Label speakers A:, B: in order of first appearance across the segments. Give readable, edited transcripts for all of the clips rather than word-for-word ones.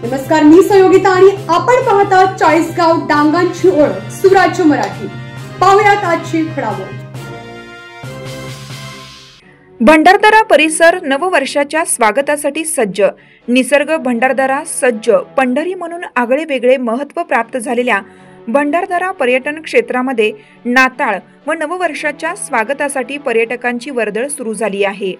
A: नमस्कार, मी सहयोगिता आणि आपण पाहता चाळीसगाव डांगांची ओळख सुराज्य मराठी। पाहुयात आजची घडामोड।
B: भंडारदरा परिसर नववर्षाच्या स्वागतासाठी सज्ज। निसर्ग भंडारदरा सज्ज। पंढरी म्हणून आगळे वेगळे महत्त्व प्राप्त झालेल्या भंडारदरा पर्यटन क्षेत्रामध्ये नाताळ व नववर्षाच्या स्वागतासाठी पर्यटकांची वर्दळ सुरू झाली आहे।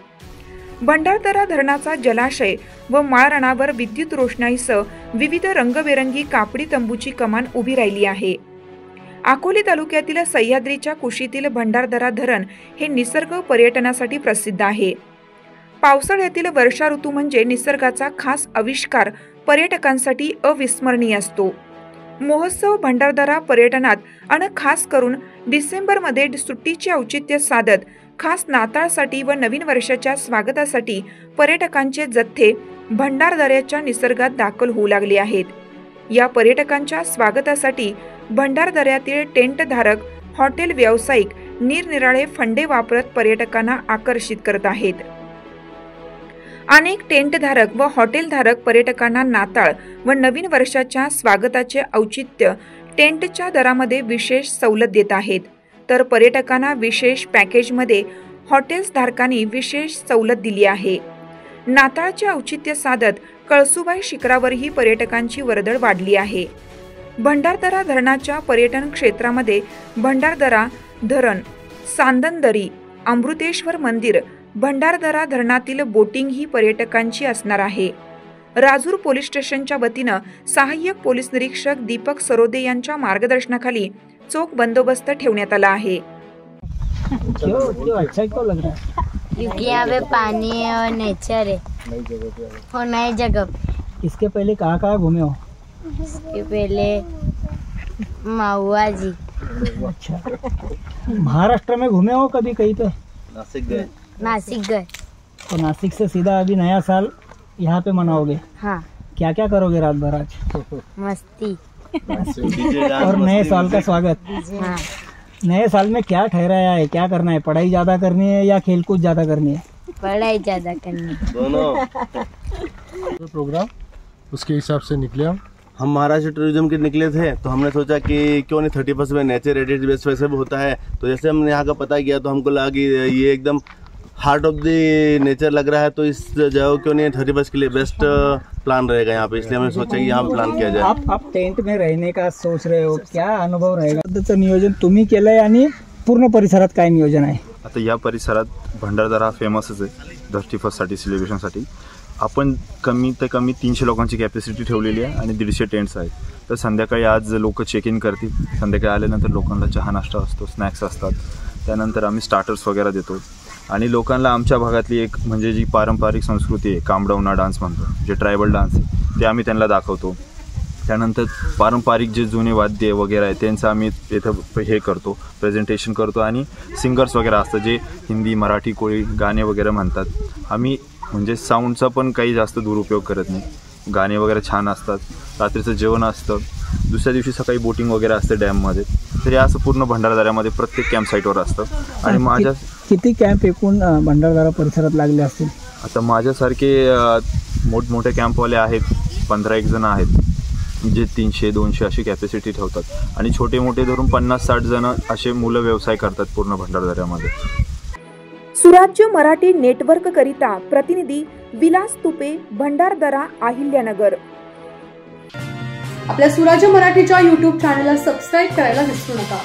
B: भंडारदरा धरणाचा जलाशय व माळरानावर विद्युत रोषणाईसह विविध रंगबेरंगी कापडी तंबूची कमान उभी राहिली आहे। अकोले तालुक्यातील सह्याद्रीच्या कुशीतील भंडारदरा धरण हे निसर्ग पर्यटनासाठी प्रसिद्ध आहे। पावसाळ्यातील वर्षा ऋतू म्हणजे निसर्गाचा खास आविष्कार पर्यटकांसाठी अविस्मरणीय असतो। महोत्सव भंडारदरा पर्यटनात आणि खास करून डिसेंबरमध्ये सुट्टीचे औचित्य साधत खास नाताळसाठी व नवीन वर्षाच्या स्वागतासाठी पर्यटकांचे जथ्थे भंडारदऱ्याच्या निसर्गात दाखल होऊ लागले आहेत। या पर्यटकांच्या स्वागतासाठी भंडारदऱ्यातील टेंटधारक, हॉटेल व्यावसायिक निरनिराळे फंडे वापरत पर्यटकांना आकर्षित करत आहेत। अनेक टेंटधारक व हॉटेलधारक पर्यटकांना नाताळ व नवीन वर्षाच्या स्वागताचे औचित्य टेंटच्या दरामध्ये विशेष सवलत देत आहेत, तर पर्यटकांना विशेष पॅकेजमध्ये हॉटेल्स धारकांनी विशेष सवलत दिली आहे। नाताळचे औचित्य साधत कळसुबाई शिखरावरही पर्यटकांची वर्दळ वाढली आहे। भंडारदरा धरणाच्या पर्यटन क्षेत्रामध्ये भंडारदरा धरण, सांदनदरी, अमृतेश्वर मंदिर, भंडारदरा धरणातील बोटिंग ही पर्यटकांची असणार आहे। राजूर पोलीस स्टेशनच्या वतीनं सहाय्यक पोलीस निरीक्षक दीपक सरोदे यांच्या मार्गदर्शनाखाली चोख बंदोबस्त ठेवण्यात आला आहे।
C: क्योंकि यहाँ पे पानी है और नेचर है और नई जगह।
D: इसके पहले कहाँ घूमे हो?
C: इसके पहले महुआ जी।
D: अच्छा, महाराष्ट्र में घूमे हो कभी कहीं पे?
C: नासिक गए।
D: तो नासिक से सीधा अभी नया साल यहाँ पे मनाओगे?
C: हाँ।
D: क्या क्या करोगे रात भर आज?
C: मस्ती
D: और नए साल का स्वागत।
C: हाँ।
D: नए साल में क्या ठहराया है, क्या करना है? पढ़ाई ज्यादा करनी है या खेलकूद ज्यादा करनी है?
C: पढ़ाई ज्यादा करनी है।
E: दोनों प्रोग्राम उसके हिसाब से निकले हम
F: महाराष्ट्र टूरिज्म के निकले थे, तो हमने सोचा कि क्यों नहीं 31 में नेचर हेरिटेज बेस वैसे भी होता है। तो जैसे हमने यहाँ का पता किया तो हमको लगा कि ये एकदम हार्ट ऑफ द नेचर लग रहा है, तो इस जगह क्यों नहीं 31 के लिए बेस्ट प्लान रहेगा यहाँ पे, इसलिए हमने सोचा कि यहाँ पे प्लान किया जाए।
D: आप टेंट में रहने का सोच रहे हो, क्या अनुभव रहेगा? त्याचं नियोजन तुम्ही केलंय आणि पूर्ण परिसरात काय नियोजन आहे?
G: आता या परिसरात भंडारदरा फेमसच आहे 31 साठी सेलिब्रेशनसाठी। आपण कमी ते कमी 300 लोकांची कॅपॅसिटी ठेवलेली आहे आणि 150 टेंट्स आहेत। तर संध्याकाळी आज लोक चेक इन करतील, संध्याकाळी आल्यानंतर लोकांना चहा नाश्ता असतो, स्नॅक्स असतात, त्यानंतर आम्ही स्टार्टर्स वगैरे देतो आणि लोकांना आमच्या भागातली एक म्हणजे जी पारंपरिक संस्कृती आहे, कांबडवना डान्स म्हणतो, जे ट्रायबल डान्स आहे, ते आम्ही त्यांना दाखवतो। त्यानंतर पारंपरिक जे जुने वाद्य वगैरे आहे त्यांचं आम्ही इथं हे करतो, प्रेझेंटेशन करतो आणि सिंगर्स वगैरे असतात जे हिंदी, मराठी, कोळी गाणे वगैरे म्हणतात। आम्ही म्हणजे साऊंडचा पण काही जास्त दुरुपयोग करत नाही, गाणे वगैरे छान असतात, रात्रीचं जेवण असतं, दुसऱ्या दिवशी सकाळी बोटिंग वगैरे असते डॅममध्ये। तर हे असं पूर्ण भंडारदऱ्यामध्ये प्रत्येक कॅम्प साईटवर असतं। आणि माझ्या
D: किती कॅम्प एकूण भंडारदरा परिसरात लागले असतील?
G: आता माझ्यासारखे मोठमोठे कॅम्पवाले आहेत, 15-1 जण आहेत जे 300-200 अशी कॅपॅसिटी ठेवतात आणि छोटे मोठे धरून 50-60 जण असे मुलं व्यवसाय करतात पूर्ण भंडारदऱ्यामध्ये।
B: सुराज्य मराठी नेटवर्क करिता प्रतिनिधी विलास तुपे, भंडारदरा, अहिल्यानगर।
A: आपल्या सुराज्य मराठीच्या YouTube चॅनलला सबस्क्राइब करायला विसरू नका।